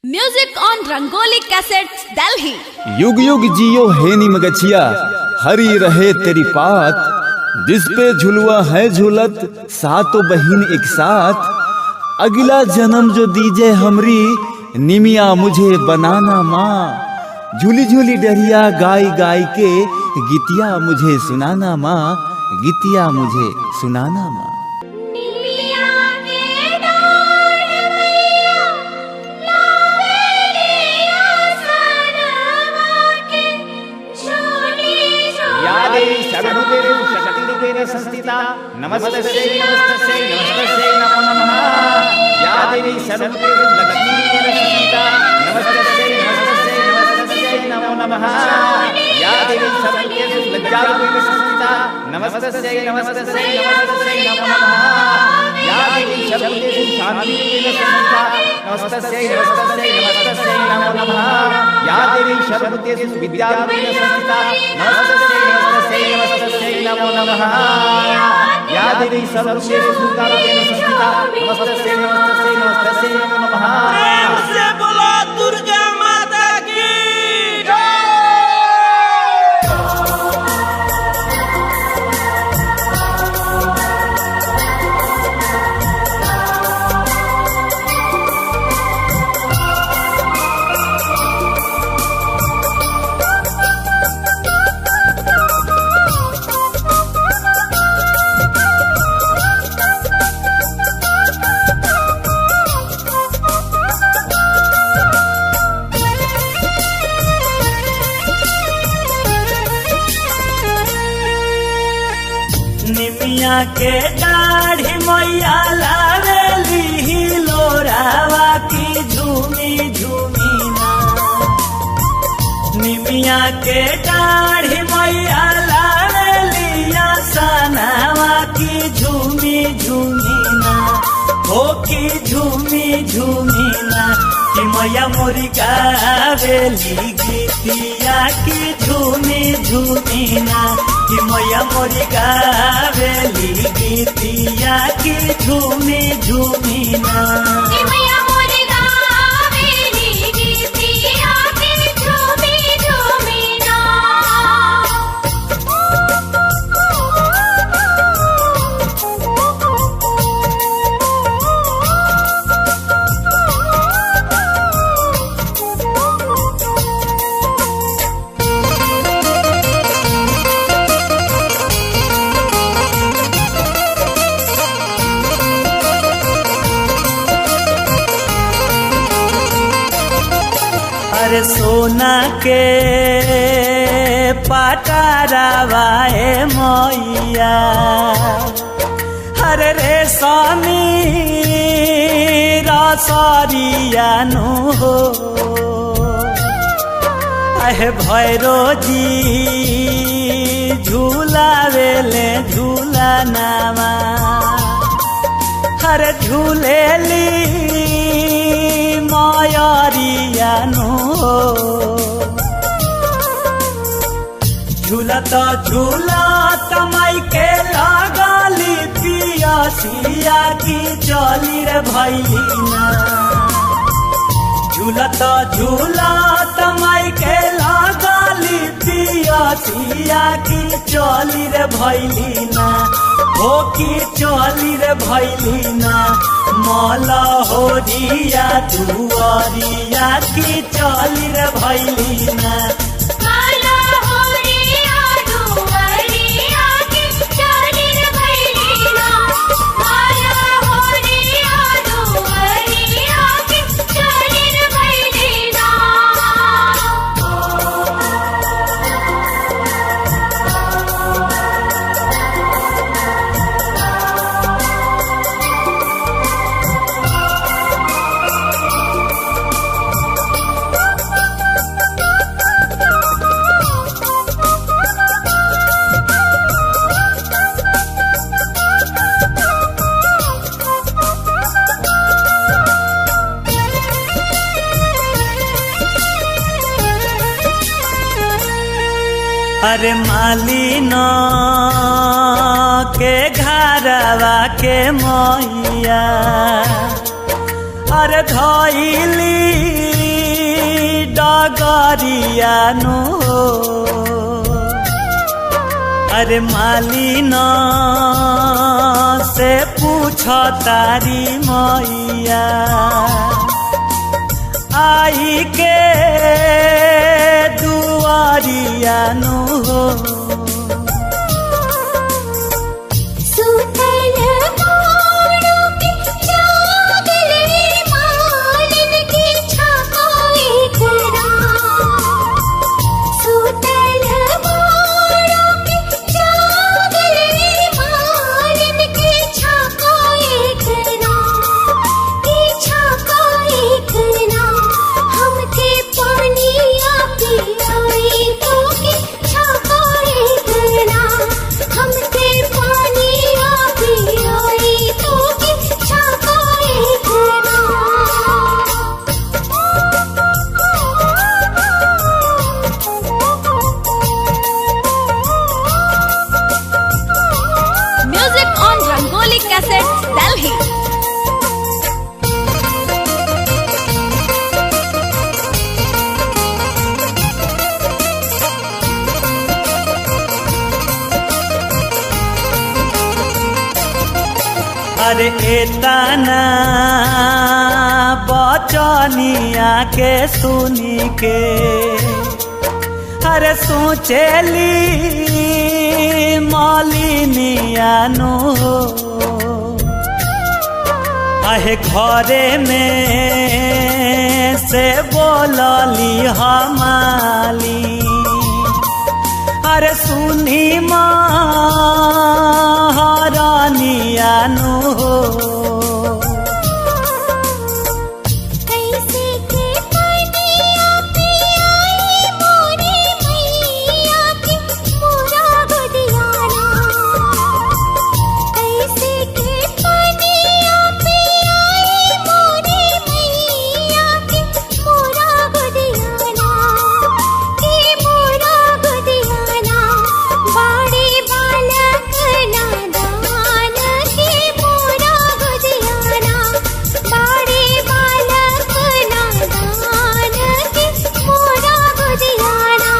Music on Rangoli Cassettes, Delhi. युग युग जियो है निमगछिया, हरी रहे तेरी पात। जिस पे झुलवा है झूलत, सातों बहिन एक साथ। अगला जन्म जो दीजे हमरी, निमिया मुझे बनाना माँ। झूली झूली डरिया गाय गाय के, गीतिया मुझे सुनाना माँ। गीतिया मुझे सुनाना माँ। संस्थिता नमस्तस्यै नमस्तस्यै नमस्तस्यै नमो नमः। या देवी सर्वभूतेषु लक्ष्मीरूपेण संस्थिता नमस्तस्यै नमस्तस्यै नमस्तस्यै नमो नमः। या देवी सर्वभूतेषु लज्जारूपेण संस्थिता नमस्तस्यै नमस्तस्यै नमस्तस्यै नमो नमः। या देवी सर्वभूतेषु शान्तिरूपेण संस्थिता नमस्तस्यै नमस्तस्यै नमस्तस्यै नमो नमः। या देवी सर्वभूतेषु विद्यारूपेण संस्थिता नमस्तस्यै नमस्तस्यै नमस्तस्यै नमो नमः। या देवी सर्वभूतेषु दुर्गारूपेण संस्थिता नमस्तस्यै नमस्तस्यै नमस्तस्यै नमो नमः। प्रेम से बोलो दुर्गा माता की जय। निमिया के दाढ़ी मैया लावेली लोरावा की झूमी झूमी ना। निमिया के दाढ़ी मैया लावेली सनावा की झूमी झूमी ना। हो की झूमी झूमी ना। कि मैया मोरी गावेली गीतिया की झूमी झूमी ना। कि मैया मोरी गावेली गीतिया की झूमी झूमी ना। कि मैया मोरी गावेली गीतिया की झूमी झूमी ना। अरे सोना के पटारावाए मैया, हरे रेशमी रसरिया नु हो। अहे भैरो जी झूलावेले झूला नामा। हरे झूलेली मायारिया नु हो। झूलत झूलत माई के लागली पियासिया की चली रे भैली ना। झूलत झूलत माई के लागली पियासिया की चली रे भैली ना। हो की चली रे भैली ना। मौला हो रिया दुआरिया की चली रे भैली ना। माला हो रिया दुआरिया की चली रे भैली ना। माला हो रिया दुआरिया की चली रे भैली ना। अरे मालिना के घरवा के मैया, अरे धइली डगरियानु हो। अरे मालिन से पूछ तारी मैया आई के दुआरियानु हो। सुतल मोड़ों पे जागल मालिन की छाकों इकरा। सुतल मोड़ों पे जागल मालिन की छाकों इकरा। की छाकों इकरा हमके पानिया पियाई तो की छाकों इकरा। हमके पानिया पियाई तो की छाकों इकरा। Music on Rangoli Cassettes, Delhi. अरे एतना बचनिया के सुनी के अरे सोचेली मालिनिया नु हो। अहे घरे में से बोलली हमाली अरे सुनी महारानिया नु हो। कैसे के पानिया पियाई मोरी मैया की मोरा गुदियाना। कैसे के पानिया पियाई मोरी मैया की मोरा गुदियाना। की मोरा गुदियाना बाड़ी बालक नादान की मोरा गुदियाना। बाड़ी बालक नादान की मोरा गुदियाना।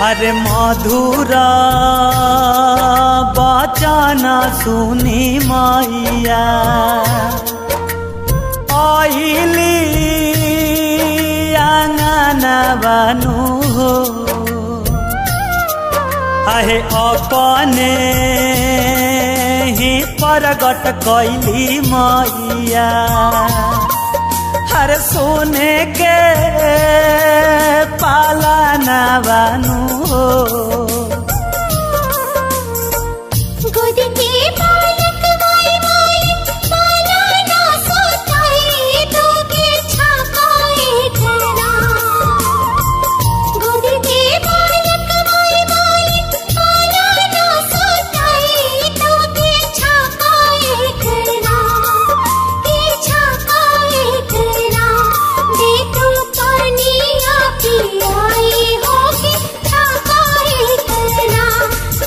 अरे मधुर बचन सुनी मैया आइली आंगन बनु हो। अहे अपने ही प्रगट कैली मैया हर सोने के पालना बनु हो। गोद के बालक माई माई पालना सोताई तो के छाकों इकरा। गोद के बालक माई माई पालना सोताई तो के छाकों इकरा। के छाकों इकरा दे तू पानिया पियाई हो के छाकों इकरा।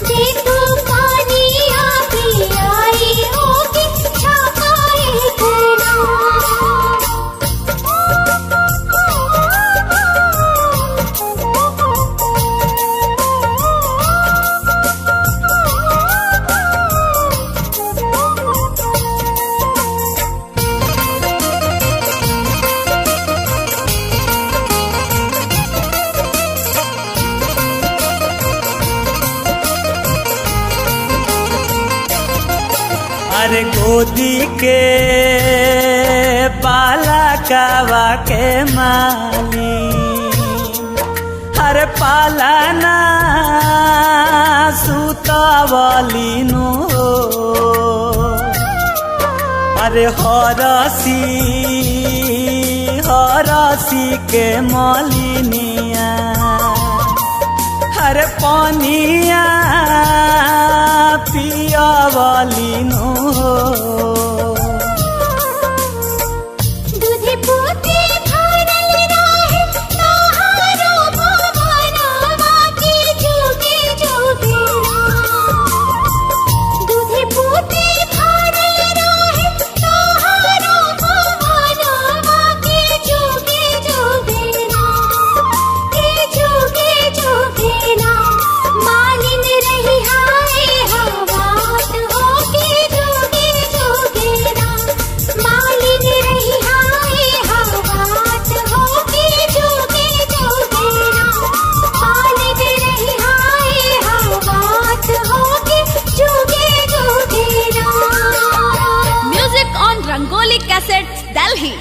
दे तू पानिया पियाई हो के छाकों इकरा। अरे गोदी के बालकवा के माली हर पालना सुतवली नु हो। अरे हरसी के मलिनिया हरे पानिया पियावली नो दूधे पोते भरल रहे तोहारो भवनवा के जोगे जोगे दूधे पोते भरल रहे तोहारो भवनवा के जोगे जोगे मालिन रही हाय हवात हो के जोगे जोगे मालिन रही हाय हवात हो के जोगे जोगे मालिन रही हाय हवात हो के जोगे जोगे Music on Rangoli Cassettes, Delhi.